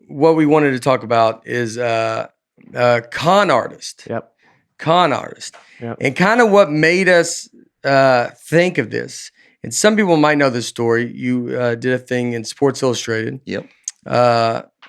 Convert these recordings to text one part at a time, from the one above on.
what we wanted to talk about is con artist. Yep. Con artist. Yep. And kind of what made us think of this. And some people might know this story. You did a thing in Sports Illustrated. Yep.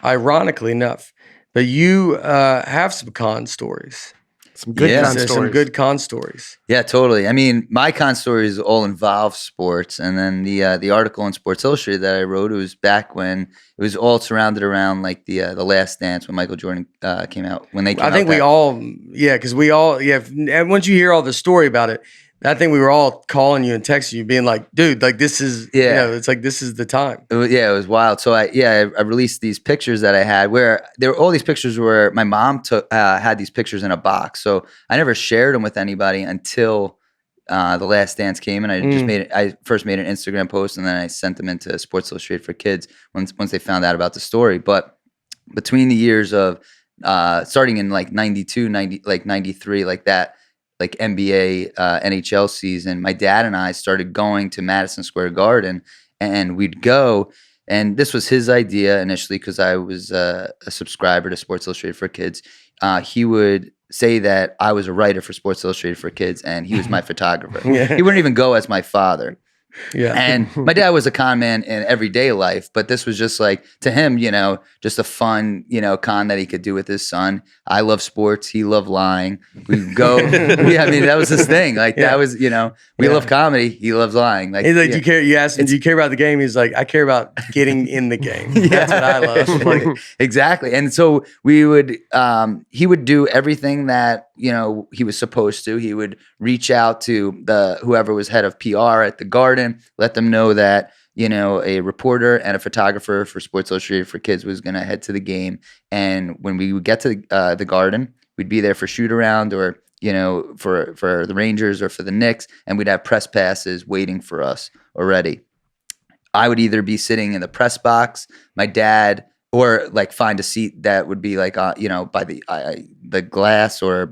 Ironically enough. But you have some con stories. Some good con stories. Some good con stories. Yeah, totally. I mean, my con stories all involve sports, and then the article in Sports Illustrated that I wrote, it was back when it was all surrounded around like the Last Dance when Michael Jordan came out. When they came I think we all, because we all, and once you hear all the story about it, I think we were all calling you and texting you, being like, "Dude, like this is, it's like this is the time." It was wild. So I released these pictures that I had where there were all these pictures where my mom took had these pictures in a box. So I never shared them with anybody until the Last Dance came, and I first made an Instagram post, and then I sent them into Sports Illustrated for Kids once they found out about the story. But between the years of starting in like 92, 93, like that. Like NBA, NHL season, my dad and I started going to Madison Square Garden, and we'd go. And this was his idea initially because I was a subscriber to Sports Illustrated for Kids. He would say that I was a writer for Sports Illustrated for Kids, and he was my photographer. He wouldn't even go as my father. Yeah. And my dad was a con man in everyday life, but this was just like, to him, just a fun, con that he could do with his son. I love sports. He loved lying. We go, that was his thing. Like that was, we love comedy. He loves lying. Like, he's like, do you care? You asked him, do you care about the game? He's like, I care about getting in the game. That's what I love. Like, exactly. And so we would, he would do everything that, he was supposed to. He would reach out to whoever was head of PR at the Garden, let them know that, a reporter and a photographer for Sports Illustrated for Kids was going to head to the game. And when we would get to the Garden, we'd be there for shoot around or, for the Rangers or for the Knicks, and we'd have press passes waiting for us already. I would either be sitting in the press box, my dad, or like find a seat that would be like, by the glass or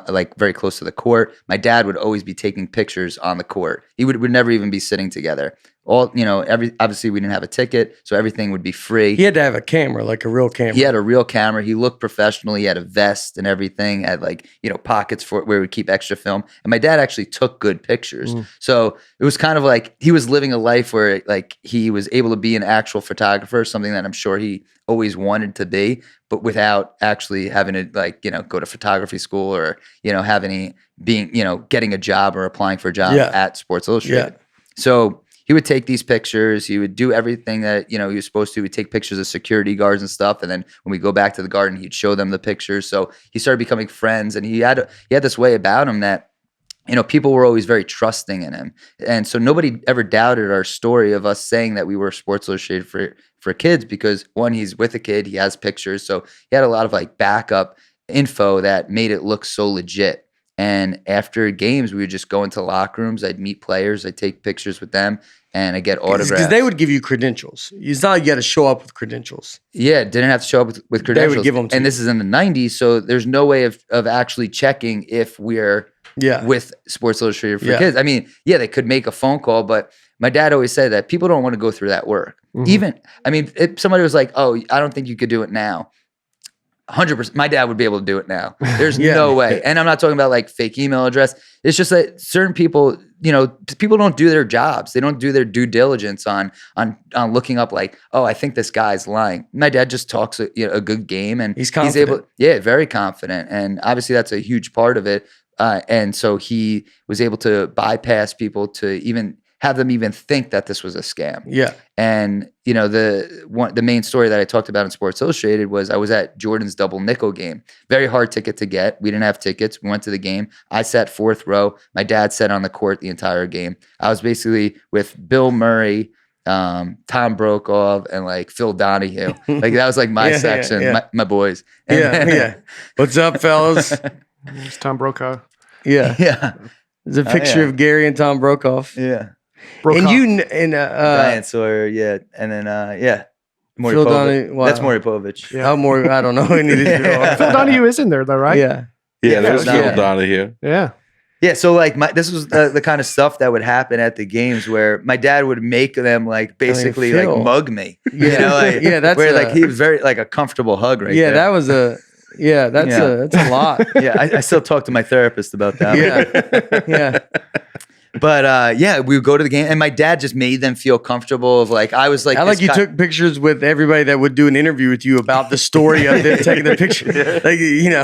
like very close to the court. My dad would always be taking pictures on the court. He would never even be sitting together. Obviously we didn't have a ticket, so everything would be free. He had to have a camera, like a real camera. He had a real camera. He looked professional. He had a vest and everything, had like, pockets for where we keep extra film. And my dad actually took good pictures. So it was kind of like he was living a life where like he was able to be an actual photographer, something that I'm sure he always wanted to be, but without actually having to like, go to photography school or, getting a job or applying for a job at Sports Illustrated. Yeah. So he would take these pictures. He would do everything that, he was supposed to. He'd take pictures of security guards and stuff. And then when we go back to the Garden, he'd show them the pictures. So he started becoming friends, and he had this way about him that, people were always very trusting in him. And so nobody ever doubted our story of us saying that we were Sports Illustrated for Kids because, one, he's with a kid. He has pictures. So he had a lot of like backup info that made it look so legit. And after games, we would just go into locker rooms. I'd meet players. I'd take pictures with them, and I get autographs. Because they would give you credentials. It's not like you got to show up with credentials. Yeah, didn't have to show up with credentials. They would give them to you. This is in the 90s, so there's no way of actually checking if we're with Sports Illustrated for Kids. I mean, they could make a phone call, but my dad always said that people don't want to go through that work. If somebody was like, oh, I don't think you could do it now. 100%. My dad would be able to do it now. There's no way. And I'm not talking about like fake email address. It's just that certain people, people don't do their jobs. They don't do their due diligence on looking up like, oh, I think this guy's lying. My dad just talks a good game, and he's confident. Very confident. And obviously that's a huge part of it. And so he was able to bypass people to even have them even think that this was a scam. Yeah. And, the main story that I talked about in Sports Illustrated was I was at Jordan's double nickel game. Very hard ticket to get. We didn't have tickets. We went to the game. I sat fourth row. My dad sat on the court the entire game. I was basically with Bill Murray, Tom Brokaw, and like Phil Donahue. Like that was like my section, my boys. And What's up, fellas? It's Tom Brokaw. Yeah. There's a picture of Gary and Tom Brokaw. Yeah. And you and Brian Sawyer, and then Maury Phil Povich. Donahue. Wow. That's Maury Povich. Yeah. I don't know. Phil Donahue is in there though, right? Yeah. Yeah, there's Phil Donahue. Yeah. Yeah, so like this was the kind of stuff that would happen at the games where my dad would make them like basically like mug me. Yeah, you know, like, that's where like he was very like a comfortable hug right there. That was that's a lot. Yeah, I still talk to my therapist about that. Yeah. But we would go to the game, and my dad just made them feel comfortable. Of like, I was like, you took pictures with everybody that would do an interview with you about the story of them taking the picture. Like,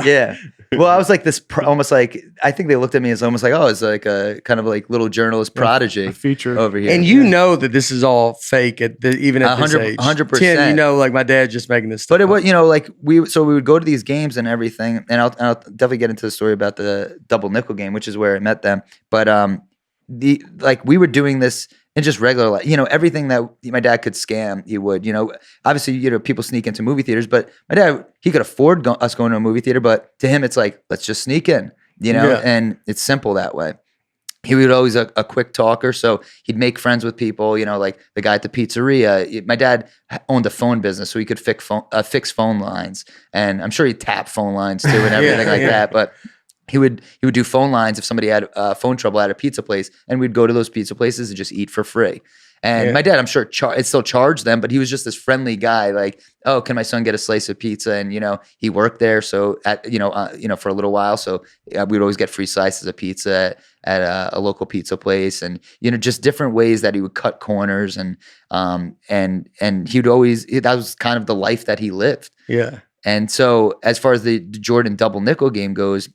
Yeah. Well, I was like this, almost like, I think they looked at me as almost like, oh, it's like a kind of like little journalist prodigy feature over here. And know that this is all fake even at this age. 100%. Tim, like my dad's just making this stuff. But it was, like we would go to these games and everything, and I'll definitely get into the story about the double nickel game, which is where I met them. But we were doing this in just regular life, everything that my dad could scam, he would, obviously, people sneak into movie theaters, but my dad, he could afford us going to a movie theater, but to him, it's like, let's just sneak in, and it's simple that way. He was always a quick talker, so he'd make friends with people, like the guy at the pizzeria. My dad owned a phone business, so he could fix phone lines, and I'm sure he'd tap phone lines too and everything that, but he would do phone lines if somebody had phone trouble at a pizza place, and we'd go to those pizza places and just eat for free. And my dad, I'm sure, it still charged them, but he was just this friendly guy. Like, oh, can my son get a slice of pizza? And he worked there, so for a little while, so we'd always get free slices of pizza at a local pizza place, and just different ways that he would cut corners, and he'd always, that was kind of the life that he lived. Yeah. And so, as far as the Jordan double nickel game goes,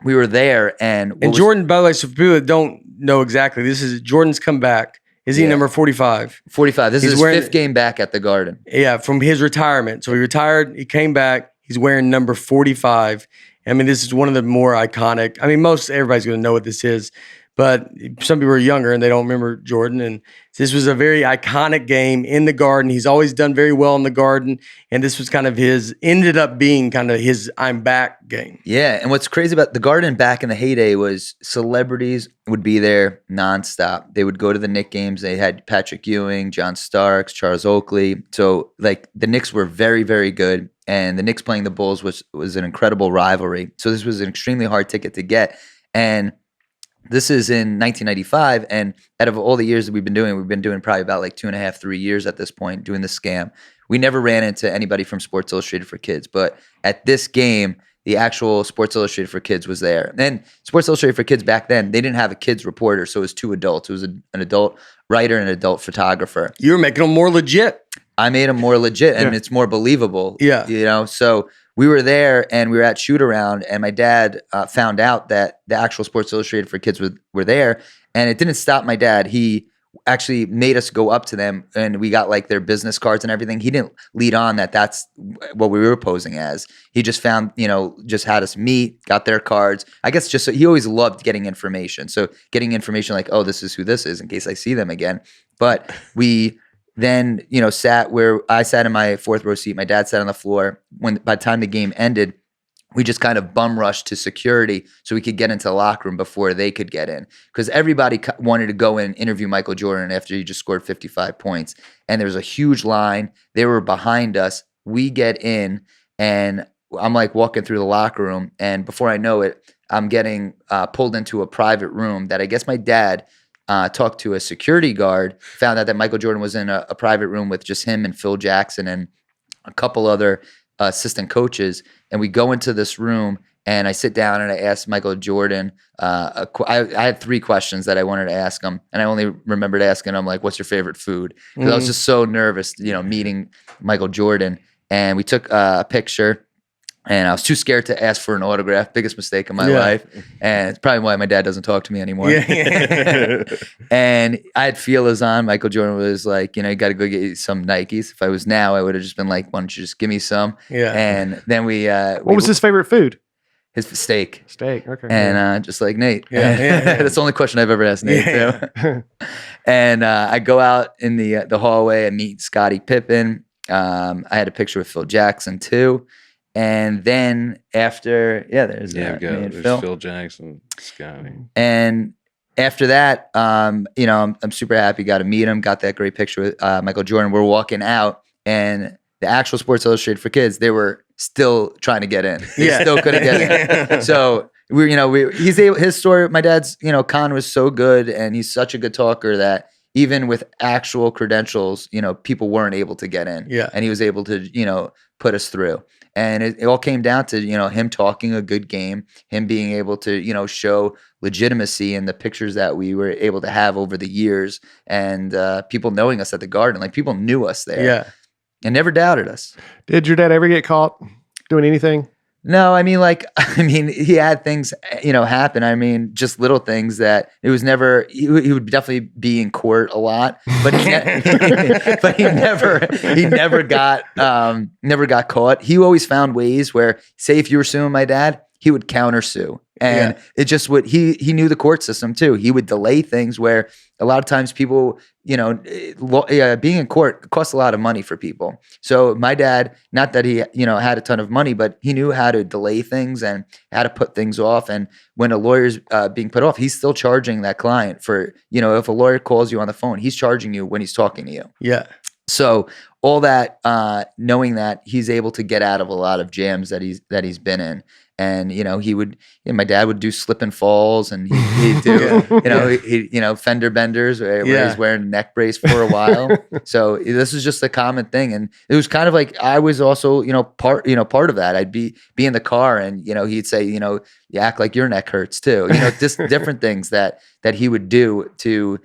we were there, and Jordan, by the way, so for people that don't know exactly, this is Jordan's come back. Is he number 45? 45. This is his fifth game back at the Garden. Yeah, from his retirement. So he retired, he came back, he's wearing number 45. I mean, this is one of the more iconic. I mean, everybody's going to know what this is, but some people are younger and they don't remember Jordan. And this was a very iconic game in the Garden. He's always done very well in the Garden. And this was ended up being kind of his I'm back game. Yeah. And what's crazy about the Garden back in the heyday was celebrities would be there nonstop. They would go to the Knicks games. They had Patrick Ewing, John Starks, Charles Oakley. So like the Knicks were very, very good. And the Knicks playing the Bulls was an incredible rivalry. So this was an extremely hard ticket to get. And this is in 1995, and out of all the years that we've been doing probably about like 2.5, 3 years at this point, doing this scam. We never ran into anybody from Sports Illustrated for Kids, but at this game, the actual Sports Illustrated for Kids was there. And Sports Illustrated for Kids back then, they didn't have a kids reporter, so it was two adults. It was an adult writer and an adult photographer. You were making them more legit. I made them more legit, and it's more believable. Yeah. So we were there, and we were at shoot around, and my dad found out that the actual Sports Illustrated for Kids were there, and it didn't stop my dad. He actually made us go up to them, and we got like their business cards and everything. He didn't lead on that's what we were posing as. He just found, just had us meet, got their cards. I guess just so he always loved getting information. So getting information like, oh, this is who this is in case I see them again. But we then, sat where I sat in my fourth row seat. My dad sat on the floor. By the time the game ended, we just kind of bum rushed to security so we could get into the locker room before they could get in. Because everybody wanted to go in and interview Michael Jordan after he just scored 55 points. And there was a huge line. They were behind us. We get in, and I'm like walking through the locker room. And before I know it, I'm getting pulled into a private room that I guess my dad talked to a security guard, found out that Michael Jordan was in a private room with just him and Phil Jackson and a couple other assistant coaches. And we go into this room, and I sit down and I asked Michael Jordan, I had 3 questions that I wanted to ask him. And I only remembered asking him, like, what's your favorite food? Because I was just so nervous, meeting Michael Jordan. And we took a picture. And I was too scared to ask for an autograph. Biggest mistake of my life. And it's probably why my dad doesn't talk to me anymore. And I had feelers on. Michael Jordan was like, you got to go get you some Nikes. If I was now, I would have just been like, why don't you just give me some? Yeah. And then what was his favorite food? His steak. Steak, okay. And just like Nate. Yeah. That's the only question I've ever asked Nate, too. And I go out in the hallway. I meet Scottie Pippen. I had a picture with Phil Jackson, too. And then after, there's Phil Jackson, Scotty. And after that, I'm super happy. Got to meet him. Got that great picture with Michael Jordan. We're walking out, and the actual Sports Illustrated for Kids, they were still trying to get in. They still couldn't get in. So his story. My dad's, con was so good, and he's such a good talker that even with actual credentials, people weren't able to get in. Yeah. And he was able to, put us through. And it all came down to, him talking a good game, him being able to, show legitimacy in the pictures that we were able to have over the years, and people knowing us at the Garden. Like, people knew us there. Yeah. And never doubted us. Did your dad ever get caught doing anything? No, he had things, happen. Just little things that it was never, he would definitely be in court a lot, but but he never got caught. He always found ways where, say, if you were suing my dad, he would counter sue. And it just would, he knew the court system too. He would delay things where a lot of times people, being in court costs a lot of money for people. So my dad, not that he, had a ton of money, but he knew how to delay things and how to put things off. And when a lawyer's being put off, he's still charging that client for, if a lawyer calls you on the phone, he's charging you when he's talking to you. Yeah. So all that, knowing that he's able to get out of a lot of jams that he's been in. And, my dad would do slip and falls, and he'd do, fender benders where he's wearing a neck brace for a while. So this is just a common thing. And it was kind of like, I was also, part of that. I'd be in the car, and, he'd say, you act like your neck hurts too. Just different things that he would do to,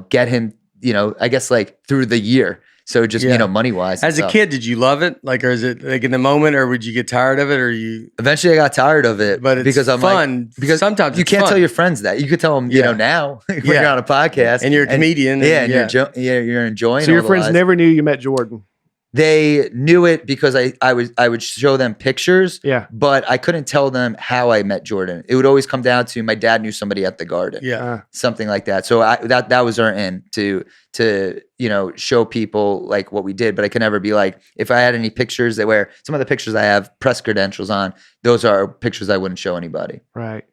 get him, I guess, like, through the year. So just, money wise. As a kid, did you love it? Like, or is it like in the moment, or would you get tired of it, or you? Eventually I got tired of it, but it's because I'm fun. Because sometimes you can't tell your friends that. You could tell them, now when you're on a podcast and you're a comedian. And you're enjoying. So your friends never knew you met Jordan. They knew it because I would show them pictures, but I couldn't tell them how I met Jordan. It would always come down to my dad knew somebody at the Garden, something like that. So that was our end to show people like what we did. But I could never be like, if I had any pictures some of the pictures I have press credentials on, those are pictures I wouldn't show anybody. Right.